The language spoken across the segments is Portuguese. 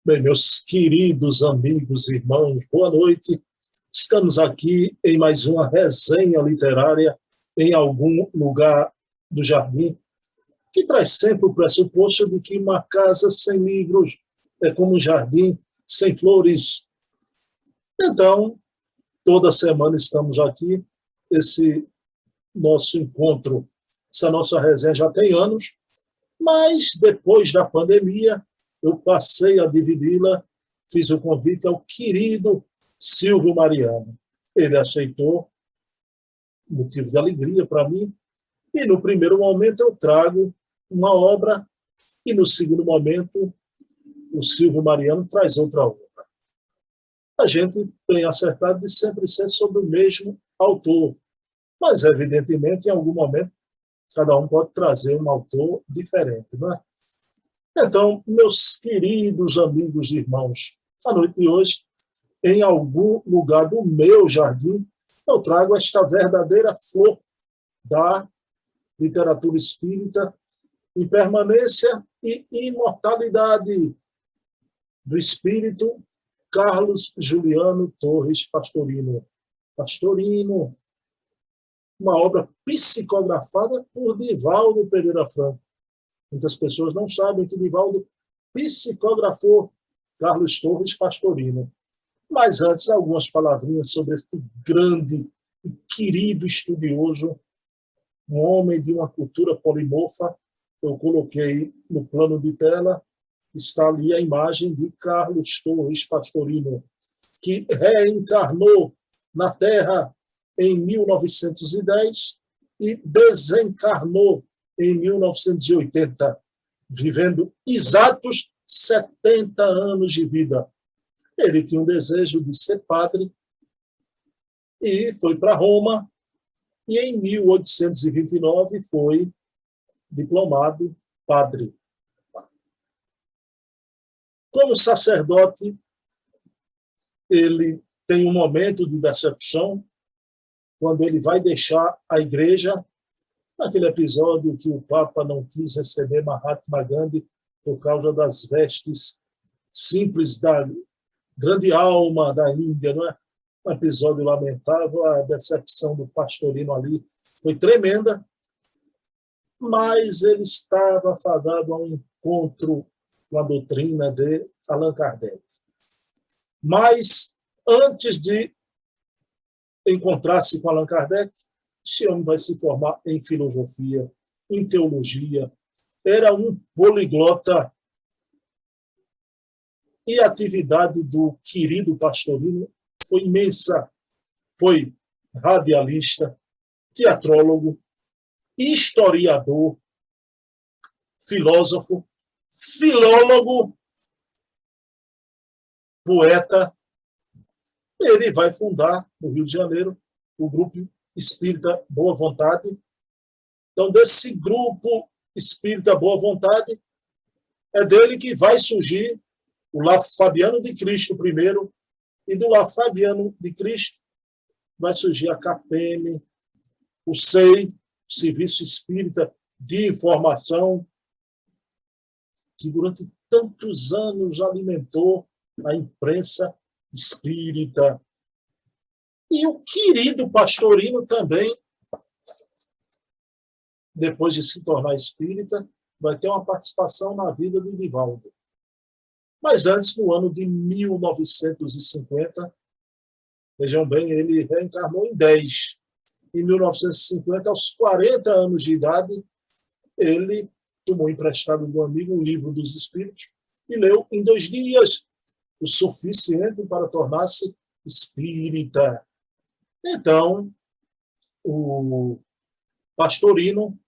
Bem, meus queridos amigos e irmãos, boa noite. Estamos aqui em mais uma resenha literária em algum lugar do jardim, que traz sempre o pressuposto de que uma casa sem livros é como um jardim sem flores. Então, toda semana estamos aqui, esse nosso encontro, essa nossa resenha já tem anos, mas depois da pandemia, eu passei a dividi-la, fiz o convite ao querido Silvio Mariano. Ele aceitou, motivo de alegria para mim, e no primeiro momento eu trago uma obra, e no segundo momento o Silvio Mariano traz outra obra. A gente tem acertado de sempre ser sobre o mesmo autor, mas evidentemente em algum momento cada um pode trazer um autor diferente, não é? Então, meus queridos amigos e irmãos, à noite de hoje, em algum lugar do meu jardim, eu trago esta verdadeira flor da literatura espírita, impermanência e imortalidade do espírito Carlos Juliano Torres Pastorino. Pastorino, uma obra psicografada por Divaldo Pereira Franco. Muitas pessoas não sabem que Divaldo psicografou Carlos Torres Pastorino. Mas antes, algumas palavrinhas sobre este grande e querido estudioso, um homem de uma cultura polimorfa. Eu coloquei no plano de tela, está ali a imagem de Carlos Torres Pastorino, que reencarnou na Terra em 1910 e desencarnou em 1980, vivendo exatos 70 anos de vida. Ele tinha um desejo de ser padre e foi para Roma, e em 1829 foi diplomado padre. Como sacerdote, ele tem um momento de decepção quando ele vai deixar a igreja, naquele episódio que o Papa não quis receber Mahatma Gandhi por causa das vestes simples da grande alma da Índia, não é? Um episódio lamentável, a decepção do Pastorino ali foi tremenda, mas ele estava fadado a um encontro com a doutrina de Allan Kardec. Mas, antes de encontrar-se com Allan Kardec, esse homem vai se formar em filosofia, em teologia, era um poliglota. E a atividade do querido Pastorino foi imensa. Foi radialista, teatrólogo, historiador, filósofo, filólogo, poeta. Ele vai fundar, no Rio de Janeiro, o Grupo Espírita Boa Vontade. Então, desse Grupo Espírita Boa Vontade, é dele que vai surgir o Lar Fabiano de Cristo primeiro, e do Lar Fabiano de Cristo vai surgir a CAPEM, o SEI, Serviço Espírita de Informação, que durante tantos anos alimentou a imprensa espírita. E o querido Pastorino também, depois de se tornar espírita, vai ter uma participação na vida de Divaldo. Mas antes, no ano de 1950, vejam bem, ele reencarnou em 10. Em 1950, aos 40 anos de idade, ele tomou emprestado do amigo o Livro dos Espíritos e leu em 2 dias, o suficiente para tornar-se espírita. Então, o Pastorino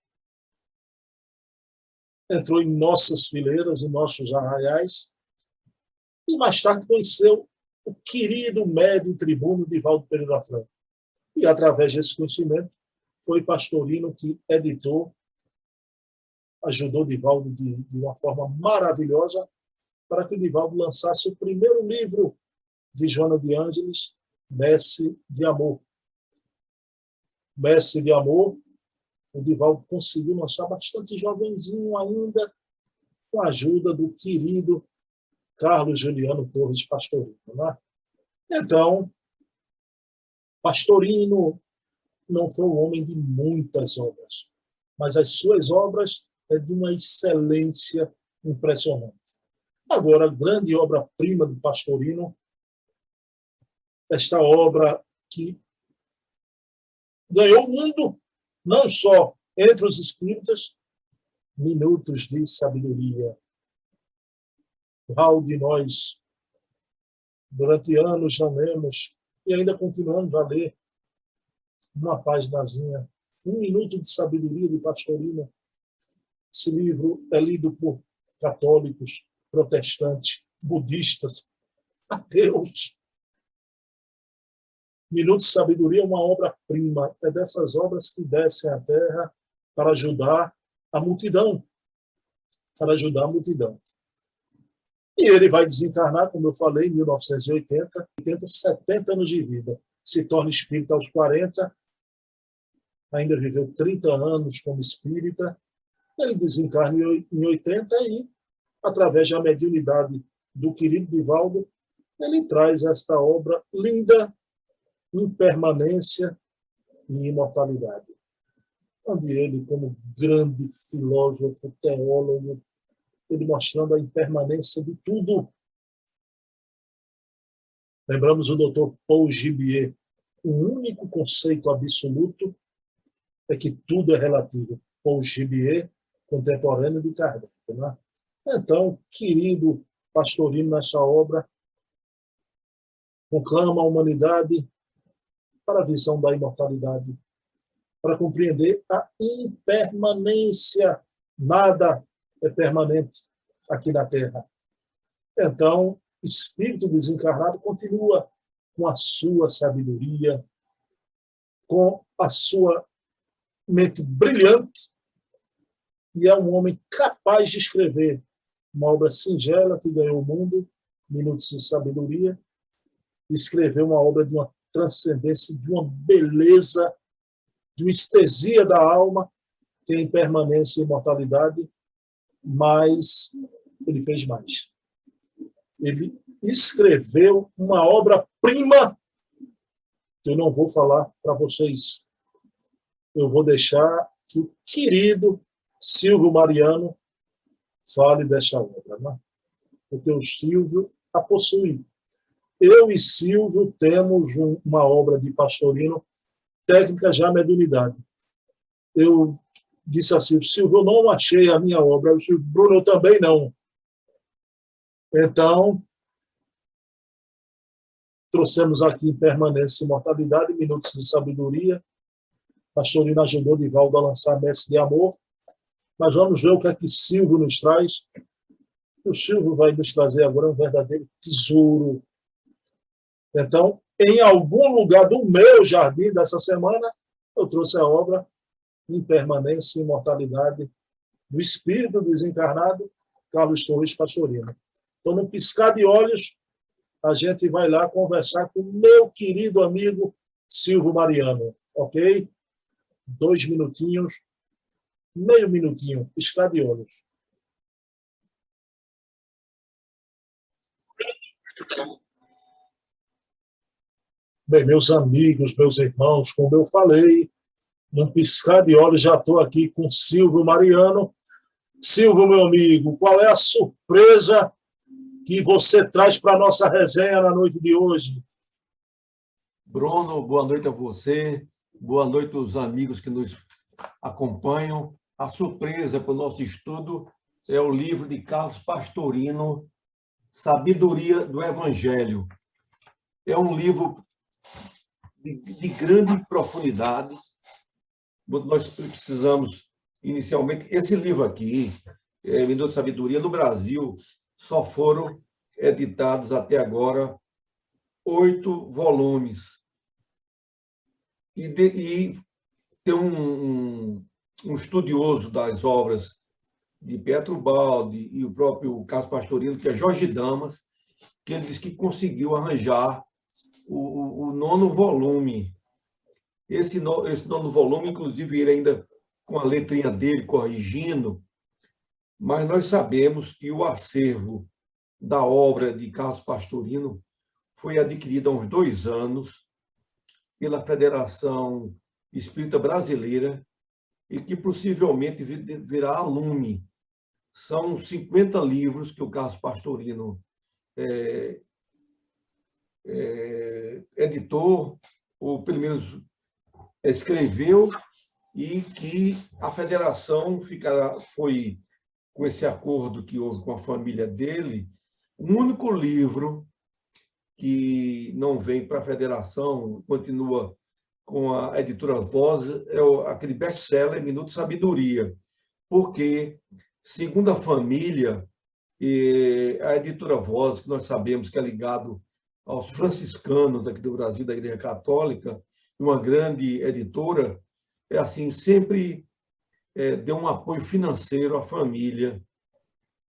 entrou em nossas fileiras, em nossos arraiais, e mais tarde conheceu o querido médium tribuno Divaldo Pereira Franco. E, através desse conhecimento, foi Pastorino que editou, ajudou Divaldo de uma forma maravilhosa, para que Divaldo lançasse o primeiro livro de Joana de Ângeles, Messe de Amor. Messe de Amor, o Divaldo conseguiu lançar bastante jovenzinho ainda, com a ajuda do querido Carlos Juliano Torres Pastorino. Né? Então, Pastorino não foi um homem de muitas obras, mas as suas obras é de uma excelência impressionante. Agora, a grande obra-prima do Pastorino, esta obra que ganhou o mundo, não só entre os espíritas, Minutos de Sabedoria. Qual de nós, durante anos, já lemos, e ainda continuamos a ler, uma paginazinha, Um Minuto de Sabedoria de Pastorino. Esse livro é lido por católicos, protestantes, budistas, ateus. Minuto de Sabedoria é uma obra-prima, é dessas obras que descem à terra para ajudar a multidão, E ele vai desencarnar, como eu falei, em 1980, 70 anos de vida. Se torna espírita aos 40, ainda viveu 30 anos como espírita. Ele desencarna em 80 e, através da mediunidade do querido Divaldo, ele traz esta obra linda, Impermanência e Imortalidade, onde ele, como grande filósofo, teólogo, ele mostrando a impermanência de tudo. Lembramos o Dr. Paul Gibier, o único conceito absoluto é que tudo é relativo. Paul Gibier, contemporâneo de Kardec. Né? Então, querido Pastorino, nessa obra, conclama a humanidade para a visão da imortalidade, para compreender a impermanência. Nada é permanente aqui na Terra. Então, espírito desencarnado continua com a sua sabedoria, com a sua mente brilhante, e é um homem capaz de escrever uma obra singela que ganhou o mundo, Minutos de Sabedoria, escreveu uma obra de uma transcendência, de uma beleza, de uma estesia da alma, que é impermanência e imortalidade, mas ele fez mais. Ele escreveu uma obra-prima que eu não vou falar para vocês. Eu vou deixar que o querido Silvio Mariano fale desta obra, né? Porque o Silvio a possui. Eu e Silvio temos uma obra de Pastorino, Técnicas da Mediunidade. Eu disse assim, Silvio, eu não achei a minha obra. Eu disse, Bruno, eu também não. Então, trouxemos aqui Impermanência e Imortalidade, Minutos de Sabedoria. Pastorino ajudou Divaldo a lançar Mestre de Amor. Mas vamos ver o que é que Silvio nos traz. O Silvio vai nos trazer agora um verdadeiro tesouro. Então, em algum lugar do meu jardim dessa semana, eu trouxe a obra Impermanência e Imortalidade do Espírito Desencarnado, Carlos Torres Pastorino. Então, num piscar de olhos, a gente vai lá conversar com o meu querido amigo Silvio Mariano, ok? 2 minutinhos, meio minutinho, piscar de olhos. Bem, meus amigos, meus irmãos, como eu falei, num piscar de olhos já estou aqui com Silvio Mariano. Silvio, meu amigo, qual é a surpresa que você traz para a nossa resenha na noite de hoje? Bruno, boa noite a você, boa noite aos amigos que nos acompanham. A surpresa para o nosso estudo é o livro de Carlos Pastorino, Sabedoria do Evangelho. É um livro de grande profundidade. Nós precisamos, inicialmente, esse livro aqui, Minutos de Sabedoria, no Brasil, só foram editados até agora 8 volumes. E tem um estudioso das obras de Pietro Baldi e o próprio Carlos Pastorino, que é Jorge Damas, que ele diz que conseguiu arranjar o 9º volume. Esse 9º volume, inclusive, ele ainda com a letrinha dele corrigindo, mas nós sabemos que o acervo da obra de Carlos Pastorino foi adquirida há uns 2 anos pela Federação Espírita Brasileira e que possivelmente virá a lume. São 50 livros que o Carlos Pastorino editou, ou pelo menos escreveu, e que a federação foi, com esse acordo que houve com a família dele, o único livro que não vem para a federação, continua com a editora Voz, é aquele best-seller Minuto de Sabedoria, porque, segundo a família, a editora Voz, que nós sabemos que é ligado aos franciscanos aqui do Brasil, da Igreja Católica, uma grande editora, assim, sempre deu um apoio financeiro à família,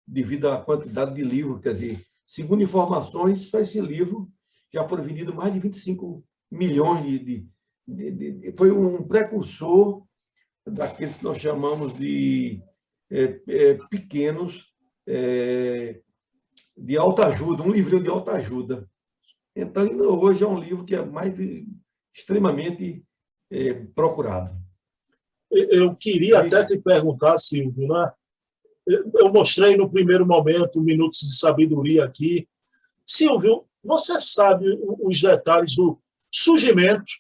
devido à quantidade de livros. Quer dizer, segundo informações, só esse livro já foram vendidos mais de 25 milhões foi um precursor daqueles que nós chamamos de pequenos, de autoajuda, um livrinho de autoajuda. Então, hoje é um livro que é extremamente procurado. Eu queria até te perguntar, Silvio, né? Eu mostrei no primeiro momento Minutos de Sabedoria aqui. Silvio, você sabe os detalhes do surgimento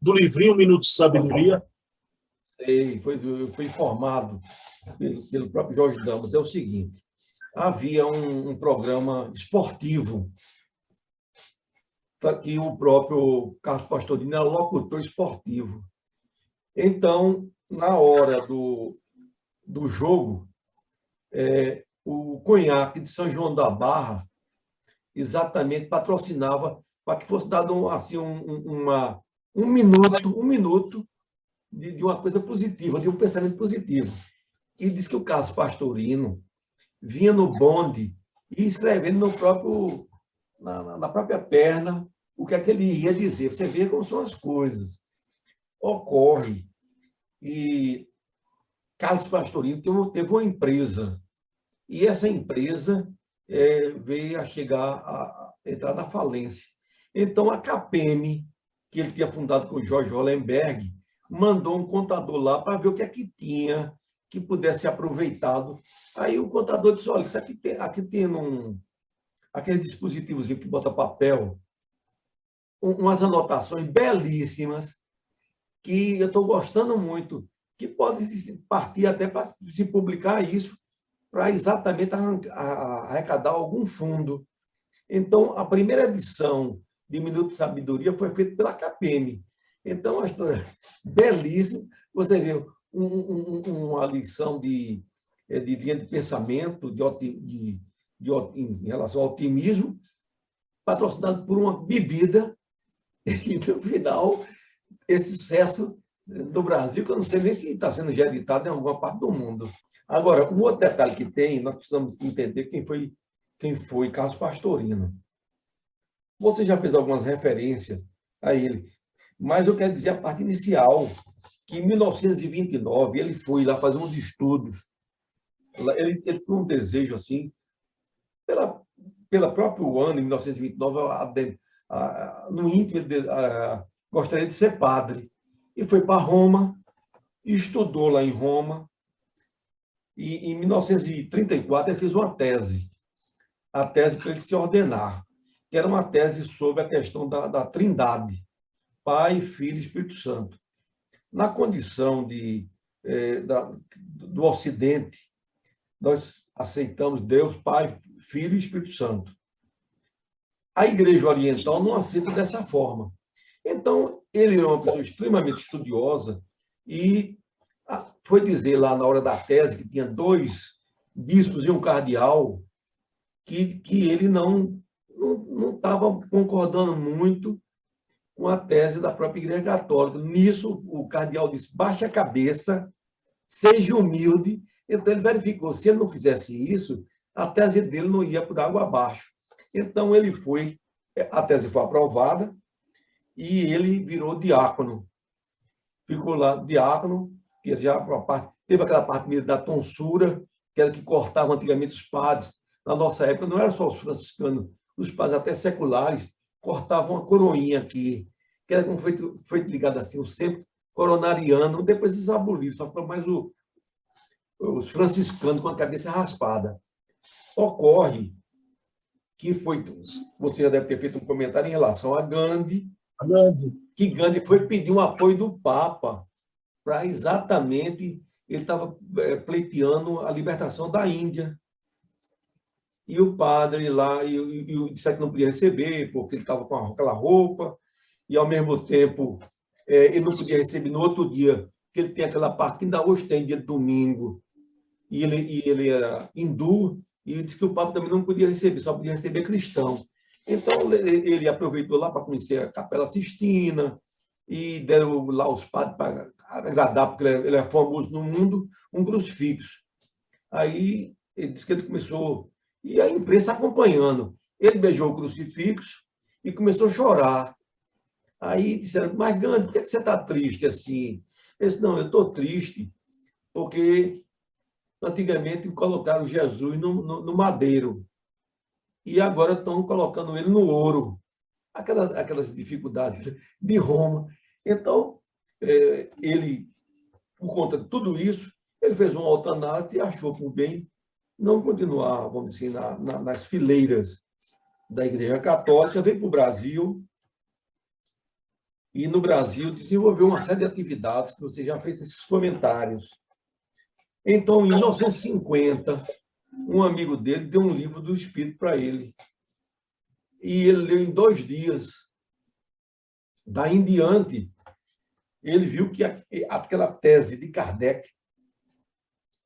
do livrinho Minutos de Sabedoria? Sei, eu fui informado pelo próprio Jorge Damas. É o seguinte, havia um programa esportivo que o próprio Carlos Pastorino era locutor esportivo. Então, na hora do jogo, o Conhaque de São João da Barra exatamente patrocinava para que fosse dado assim, um minuto de uma coisa positiva, de um pensamento positivo. E diz que o Carlos Pastorino vinha no bonde e escrevendo na própria perna o que é que ele ia dizer. Você vê como são as coisas. Ocorre e Carlos Pastorino teve uma empresa, e essa empresa veio a entrar na falência. Então, a CAPEM, que ele tinha fundado com o Jorge Hollenberg, mandou um contador lá para ver o que é que tinha que pudesse ser aproveitado. Aí o contador disse, olha, isso aqui tem aquele dispositivozinho que bota papel, umas anotações belíssimas, que eu estou gostando muito, que pode partir até para se publicar isso, para exatamente arrecadar algum fundo. Então, a primeira edição de Minuto de Sabedoria foi feita pela CAPEM. Então, uma história belíssima. Você vê uma lição de linha de pensamento em relação ao otimismo, patrocinado por uma bebida, e, no final, esse sucesso do Brasil, que eu não sei nem se está sendo já editado em alguma parte do mundo. Agora, um outro detalhe que tem, nós precisamos entender quem foi Carlos Pastorino. Você já fez algumas referências a ele, mas eu quero dizer a parte inicial, que em 1929 ele foi lá fazer uns estudos. Ele teve um desejo, assim, pela próprio ano, em 1929, no íntimo, ele gostaria de ser padre. E foi para Roma, estudou lá em Roma, e em 1934 ele fez uma tese, a tese para ele se ordenar, que era uma tese sobre a questão da Trindade, Pai, Filho e Espírito Santo. Na condição do Ocidente, nós aceitamos Deus, Pai, Filho e Espírito Santo. A Igreja Oriental não aceita dessa forma. Então, ele é uma pessoa extremamente estudiosa e foi dizer lá na hora da tese, que tinha 2 bispos e um cardeal, que ele não estava concordando muito com a tese da própria Igreja Católica. Nisso, o cardeal disse, baixe a cabeça, seja humilde. Então, ele verificou, se ele não fizesse isso, a tese dele não ia por água abaixo. Então, a tese foi aprovada, e ele virou diácono. Ficou lá diácono, que já teve aquela parte da tonsura, que era que cortava antigamente os padres, na nossa época, não era só os franciscanos, os padres até seculares cortavam a coroinha aqui, que era como foi ligado assim, o sempre coronariano, depois eles aboliram, só foi mais os franciscanos com a cabeça raspada. Ocorre que você já deve ter feito um comentário em relação a Gandhi, que Gandhi foi pedir um apoio do Papa para exatamente, ele estava pleiteando a libertação da Índia. E o padre lá, disse que não podia receber, porque ele estava com aquela roupa, e, ao mesmo tempo, ele não podia receber no outro dia, porque ele tem aquela parte que ainda hoje tem, dia de domingo, e ele era hindu, e disse que o Papa também não podia receber, só podia receber cristão. Então, ele aproveitou lá para conhecer a Capela Sistina, e deram lá os padres para agradar, porque ele é famoso no mundo, um crucifixo. Aí, ele disse que ele começou, e a imprensa acompanhando. Ele beijou o crucifixo e começou a chorar. Aí disseram, mas Gandhi, por que você está triste assim? Ele disse, não, eu estou triste porque antigamente colocaram Jesus no madeiro e agora estão colocando ele no ouro. Aquelas dificuldades de Roma. Então, ele, por conta de tudo isso, ele fez uma autoanálise e achou por bem não continuar, vamos dizer, nas fileiras da Igreja Católica, veio para o Brasil e, no Brasil, desenvolveu uma série de atividades que você já fez esses comentários. Então, em 1950, um amigo dele deu um livro do Espírito para ele. E ele leu em 2 dias. Daí em diante, ele viu que aquela tese de Kardec,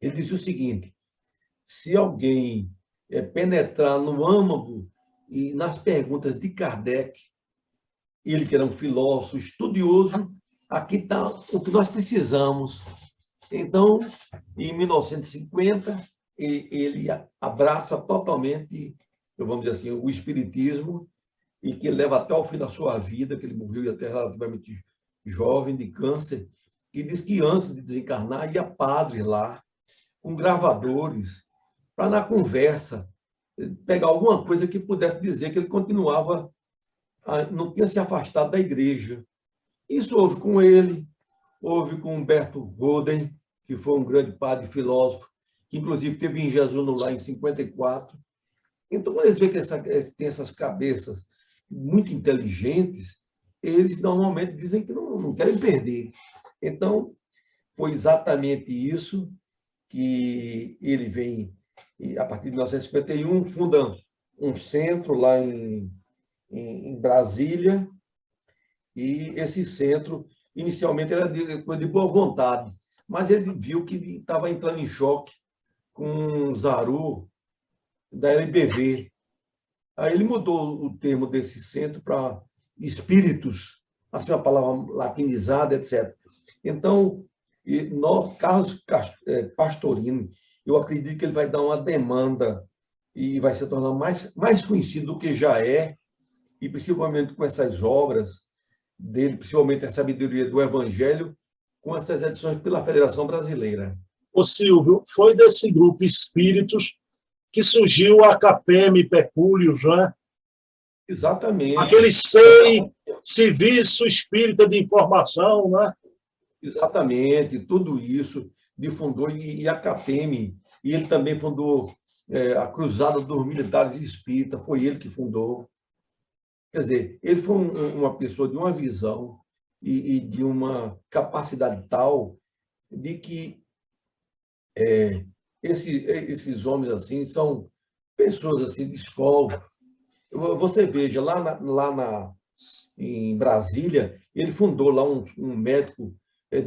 ele disse o seguinte, se alguém penetrar no âmago e nas perguntas de Kardec, ele que era um filósofo estudioso, aqui está o que nós precisamos. Então, em 1950, ele abraça totalmente, vamos dizer assim, o espiritismo, e que leva até o fim da sua vida, que ele morreu até relativamente jovem, de câncer, e diz que antes de desencarnar, ia padre lá, com gravadores, para, na conversa, pegar alguma coisa que pudesse dizer que ele continuava, não tinha se afastado da igreja. Isso houve com ele, houve com Humberto Golden, que foi um grande padre filósofo, que inclusive teve em Jesus lá em 54. Então, quando eles veem que tem essas cabeças muito inteligentes, eles normalmente dizem que não querem perder. Então, foi exatamente isso que ele vem, a partir de 1951, funda um centro lá em Brasília, e esse centro, inicialmente, era de boa vontade, mas ele viu que estava entrando em choque com o Zaru da LBV. Aí ele mudou o termo desse centro para espíritos, assim, uma palavra latinizada, etc. Então, Carlos Pastorini, eu acredito que ele vai dar uma demanda e vai se tornar mais conhecido do que já é, e principalmente com essas obras dele, principalmente a sabedoria do Evangelho, com essas edições pela Federação Brasileira. Ô Silvio, foi desse grupo Espíritos que surgiu a CAPEM Pecúlios, não é? Exatamente. Aquele SEI, Serviço Espírita de Informação, não é? Exatamente, tudo isso ele fundou, e a CAPEM, e ele também fundou a Cruzada dos Militares Espíritas, foi ele que fundou. Quer dizer, ele foi uma pessoa de uma visão e de uma capacidade tal de que esses homens assim são pessoas assim de escola. Você veja, em Brasília, ele fundou lá um médico,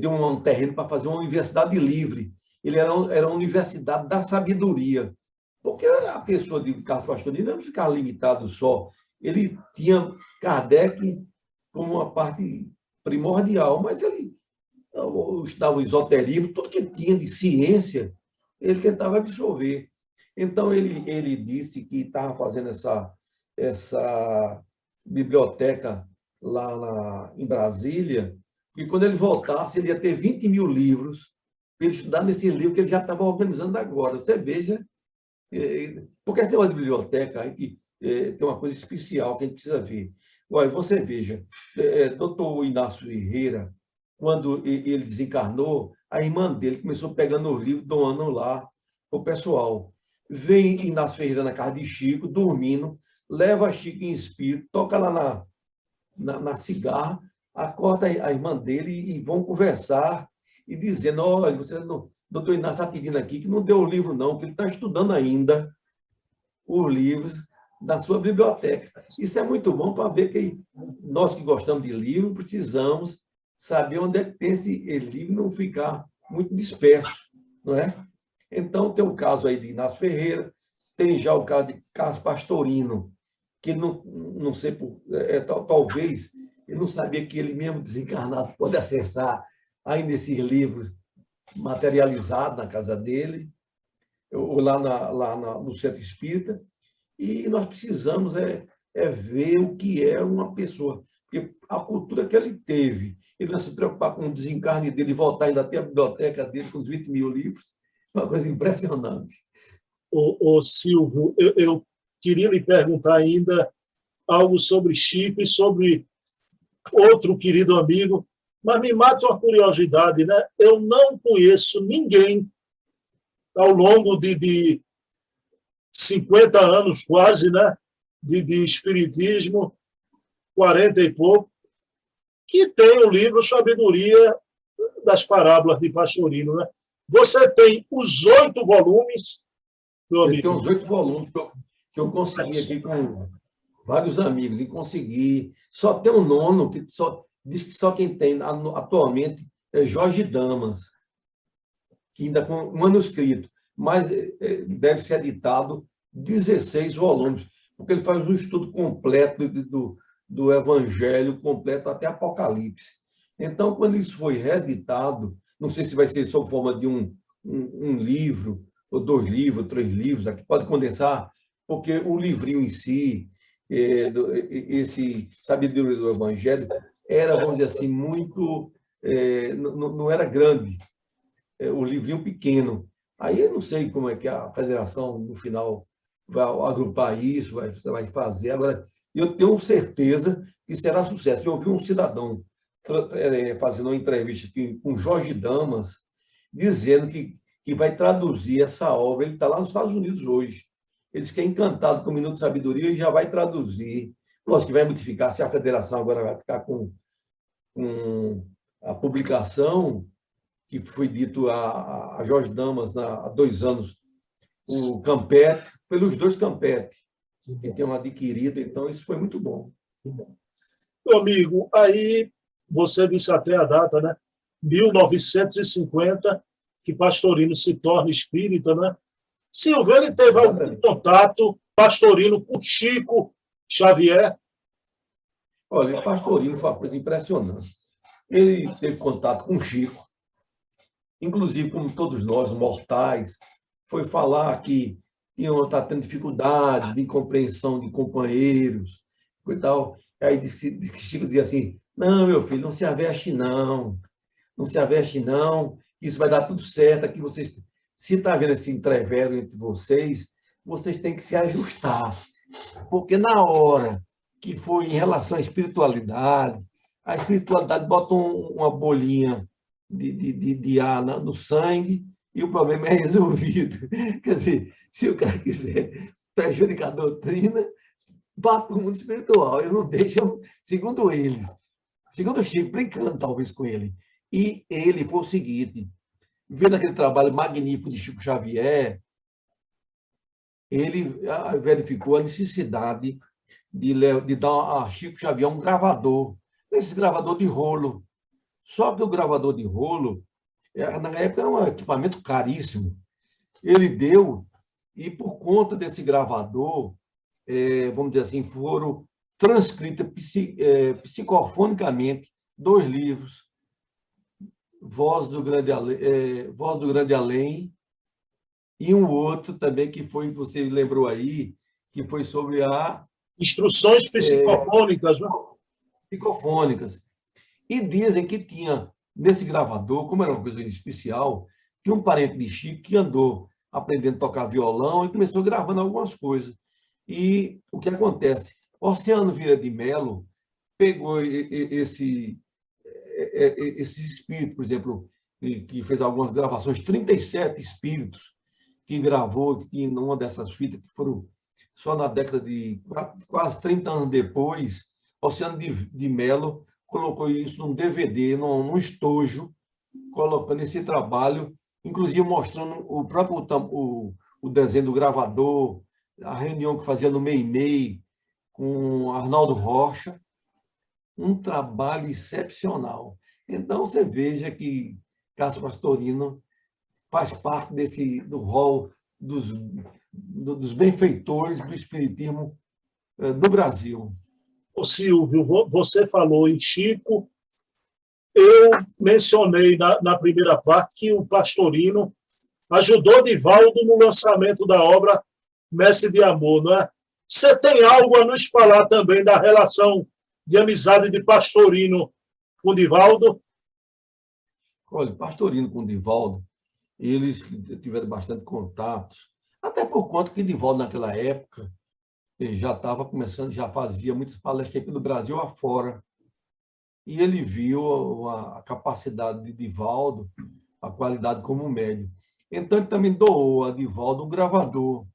deu um terreno para fazer uma universidade livre. Ele era a universidade da sabedoria. Porque a pessoa de Carlos Pastorini não ficava limitado só. Ele tinha Kardec como uma parte primordial, mas ele estava o esoterismo, tudo que tinha de ciência, ele tentava absorver. Então, ele disse que estava fazendo essa biblioteca lá em Brasília, e quando ele voltasse, ele ia ter 20 mil livros para ele estudar nesse livro que ele já estava organizando agora. Você veja Porque esse negócio de biblioteca aí, tem uma coisa especial que a gente precisa ver. Olha, você veja, doutor Inácio Ferreira, quando ele desencarnou, a irmã dele começou pegando os livros, doando lá para o pessoal. Vem Inácio Ferreira na casa de Chico, dormindo, leva Chico em espírito, toca lá na cigarra, acorda a irmã dele e vão conversar e dizendo, olha, você não, doutor Inácio está pedindo aqui que não deu o livro não, que ele está estudando ainda os livros da sua biblioteca. Isso é muito bom para ver que nós que gostamos de livro precisamos saber onde é que tem esse livro, não ficar muito disperso, não é? Então, tem o caso aí de Inácio Ferreira, tem já o caso de Carlos Pastorino, que não sei, talvez ele não sabia que ele mesmo desencarnado pode acessar ainda esses livros materializados na casa dele, ou no Centro Espírita, e nós precisamos ver o que é uma pessoa. Porque a cultura que ele teve, ele não se preocupar com o desencarne dele e voltar ainda até a biblioteca dele com os 20 mil livros, é uma coisa impressionante. Silvio, eu queria lhe perguntar ainda algo sobre Chico e sobre outro querido amigo, mas me mata uma curiosidade, né? Eu não conheço ninguém ao longo de 50 anos quase, né? De espiritismo, 40 e pouco, que tem o livro Sabedoria das Parábolas de Pastorino, né? Você tem os 8 volumes, meu amigo? Eu tenho os 8 volumes que eu consegui aqui com vários amigos, e consegui. Só tem um nono, que diz que só quem tem atualmente é Jorge Damas, que ainda com um manuscrito, mas deve ser editado 16 volumes, porque ele faz um estudo completo do Evangelho, completo até Apocalipse. Então, quando isso foi reeditado, não sei se vai ser sob forma de um livro, ou 2 livros, 3 livros, aqui pode condensar, porque o livrinho em si, esse Sabedoria do Evangelho, era, vamos dizer assim, muito... não era grande, o livrinho pequeno. Aí eu não sei como é que a federação, no final, vai agrupar isso, vai fazer. Agora, eu tenho certeza que será sucesso. Eu ouvi um cidadão fazendo uma entrevista aqui com Jorge Damas, dizendo que vai traduzir essa obra. Ele está lá nos Estados Unidos hoje. Ele diz que é encantado com o Minuto de Sabedoria e já vai traduzir. Lógico que vai modificar, se a federação agora vai ficar com a publicação, que foi dito a Jorge Damas há 2 anos, o Campete, pelos 2 Campete, que tenham adquirido. Então, isso foi muito bom. Meu amigo, aí você disse até a data, né? 1950, que Pastorino se torna espírita, né? Silvio, ele teve algum contato, Pastorino, com Chico Xavier? Olha, Pastorino foi uma coisa impressionante. Ele teve contato com Chico, inclusive, como todos nós, mortais, foi falar que está tendo dificuldade de incompreensão de companheiros e tal. Aí diz que Chico dizia assim, não, meu filho, não se aveste não, não se aveste não, isso vai dar tudo certo, aqui vocês, se está havendo esse entrevero entre vocês têm que se ajustar, porque na hora que foi em relação à espiritualidade, a espiritualidade bota uma bolinha de ar no sangue e o problema é resolvido. Quer dizer, se o cara quiser prejudicar a doutrina, vá para o mundo espiritual. Eles não deixam, segundo eles, segundo o Chico, brincando talvez com ele. E ele foi o seguinte, vendo aquele trabalho magnífico de Chico Xavier, ele verificou a necessidade de dar a Chico Xavier um gravador, esse gravador de rolo. Só que o gravador de rolo, na época, era um equipamento caríssimo. Ele deu, e por conta desse gravador, vamos dizer assim, foram transcritos psicofonicamente 2 livros, Voz do Grande Além, e um outro também que foi, você lembrou aí, que foi sobre Instruções psicofônicas, né? Psicofônicas. E dizem que tinha, nesse gravador, como era uma coisa especial, tinha um parente de Chico que andou aprendendo a tocar violão e começou gravando algumas coisas. E o que acontece? Oceano Vieira de Mello pegou esses espíritos, por exemplo, que fez algumas gravações, 37 espíritos que gravou, que numa dessas fitas, que foram só na década de quase 30 anos depois, Oceano de Mello colocou isso num DVD, num estojo, colocando esse trabalho, inclusive mostrando o próprio o desenho do gravador, a reunião que fazia no Meimei com Arnaldo Rocha, um trabalho excepcional. Então, você veja que Carlos Pastorino faz parte do rol dos benfeitores do espiritismo do Brasil. Ô Silvio, você falou em Chico, eu mencionei na primeira parte que o Pastorino ajudou Divaldo no lançamento da obra Mestre de Amor, não é? Você tem algo a nos falar também da relação de amizade de Pastorino com Divaldo? Olha, Pastorino com Divaldo, eles tiveram bastante contatos, até por conta que Divaldo, naquela época, ele já estava começando, já fazia muitas palestras pelo Brasil afora. E ele viu a capacidade de Divaldo, a qualidade como médium. Então, ele também doou a Divaldo um gravador.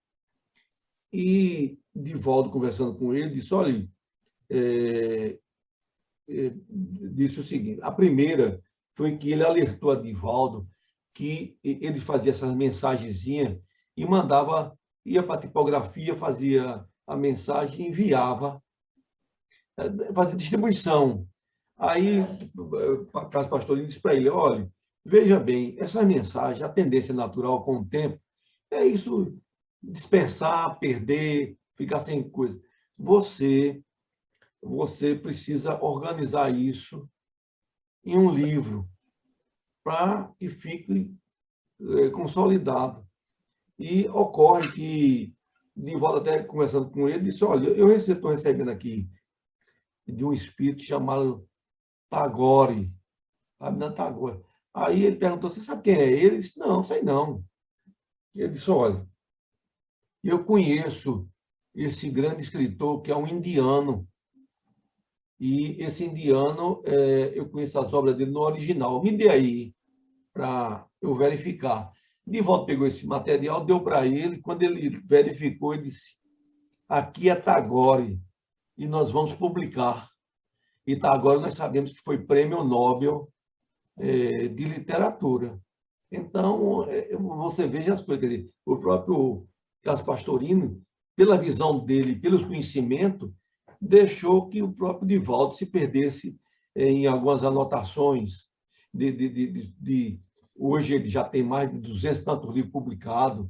E Divaldo, conversando com ele, disse, olha, disse o seguinte, a primeira foi que ele alertou a Divaldo que ele fazia essas mensagenzinhas e mandava, ia para a tipografia, fazia a mensagem e enviava, fazia distribuição. Aí, Carlos Pastorino disse para ele, olha, veja bem, essa mensagem, a tendência natural com o tempo, é isso, dispersar, perder, ficar sem coisa. Você precisa organizar isso em um livro para que fique consolidado. E ocorre que, de volta até conversando com ele, disse, olha, eu estou recebendo aqui de um espírito chamado Tagore, Abinand Tagore. Aí ele perguntou, você sabe quem é ele? Ele disse, não, sei não. Ele disse, olha, eu conheço esse grande escritor que é um indiano, e esse indiano, eu conheço as obras dele no original. Me dê aí para eu verificar. Divaldo pegou esse material, deu para ele, quando ele verificou, ele disse, aqui é Tagore, e nós vamos publicar. E Tagore nós sabemos que foi prêmio Nobel de literatura. Então, você veja as coisas, quer dizer, o próprio Carlos Pastorino, pela visão dele, pelos conhecimentos, deixou que o próprio Divaldo se perdesse em algumas anotações. Hoje ele já tem mais de 200 e tantos livros publicados,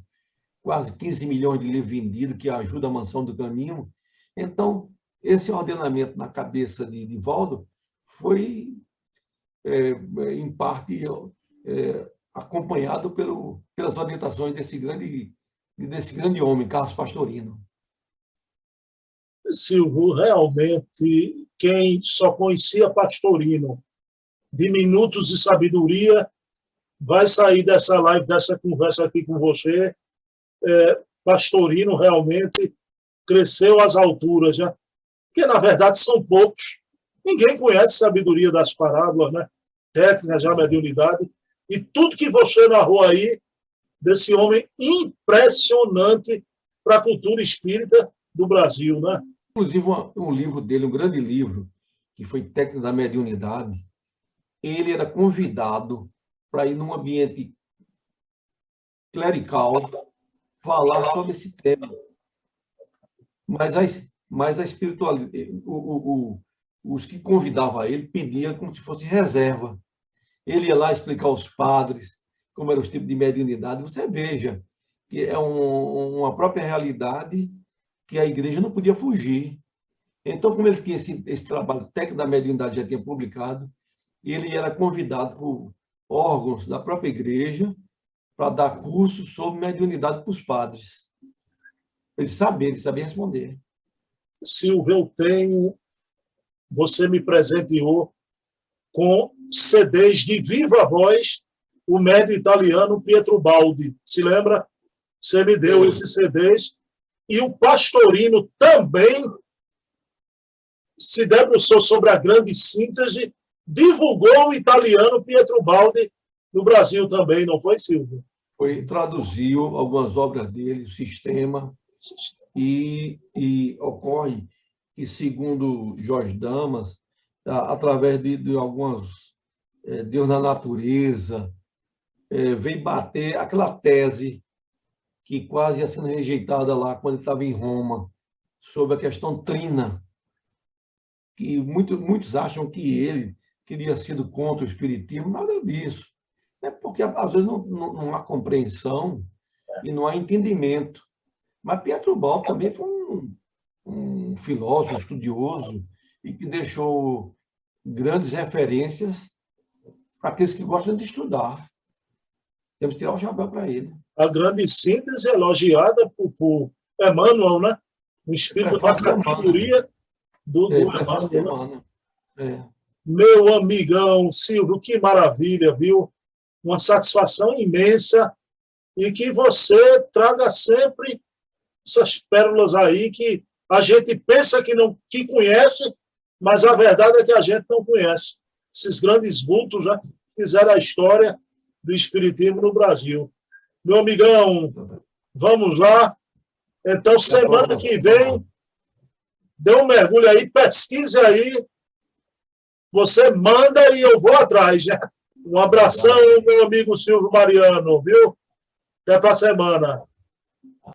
quase 15 milhões de livros vendidos, que ajuda a Mansão do Caminho. Então, esse ordenamento na cabeça de Divaldo foi, em parte, acompanhado pelas orientações desse grande homem, Carlos Pastorino. Silvio, realmente, quem só conhecia Pastorino de Minutos de Sabedoria vai sair dessa live, dessa conversa aqui com você. Pastorino realmente cresceu às alturas, né? Porque, na verdade, são poucos. Ninguém conhece a sabedoria das parábolas, né? Técnicas, já mediunidade. E tudo que você narrou aí, desse homem impressionante para a cultura espírita do Brasil, né? Inclusive, um livro dele, um grande livro, que foi Técnica da Mediunidade, ele era convidado para ir num ambiente clerical falar sobre esse tema. Mas a espiritualidade, os que convidavam ele pediam como se fosse reserva. Ele ia lá explicar aos padres como eram os tipos de mediunidade. Você veja que é uma própria realidade que a igreja não podia fugir. Então, como ele tinha esse trabalho técnico da mediunidade, já tinha publicado, ele era convidado por órgãos da própria igreja para dar curso sobre mediunidade para os padres. Ele sabia responder. Silvio, eu tenho... Você me presenteou com CDs de viva voz, o médium italiano Pietro Baldi. Se lembra? Você me deu esses CDs. E o Pastorino também se debruçou sobre a grande síntese, divulgou o italiano Pietro Baldi no Brasil também, não foi, Silvio? Traduziu algumas obras dele, o Sistema, e ocorre que, segundo Jorge Damas, através de algumas Deus na natureza, veio bater aquela tese que quase ia sendo rejeitada lá quando ele estava em Roma, sobre a questão trina, que muitos acham que ele teria sido contra o espiritismo, nada disso. É porque, às vezes, não há compreensão e não há entendimento. Mas Pietro Baldi também foi um filósofo, um estudioso, e que deixou grandes referências para aqueles que gostam de estudar. Temos que tirar o chapéu para ele. A grande síntese elogiada por Emmanuel, né? O espírito da categoria do Emmanuel. Né? Meu amigão Silvio, que maravilha, viu? Uma satisfação imensa, e que você traga sempre essas pérolas aí que a gente pensa que conhece, mas a verdade é que a gente não conhece. Esses grandes vultos já fizeram a história do espiritismo no Brasil. Meu amigão, vamos lá. Então, semana que vem, dê um mergulho aí, pesquise aí, você manda e eu vou atrás, né? Um abração, meu amigo Silvio Mariano, viu? Até para a semana.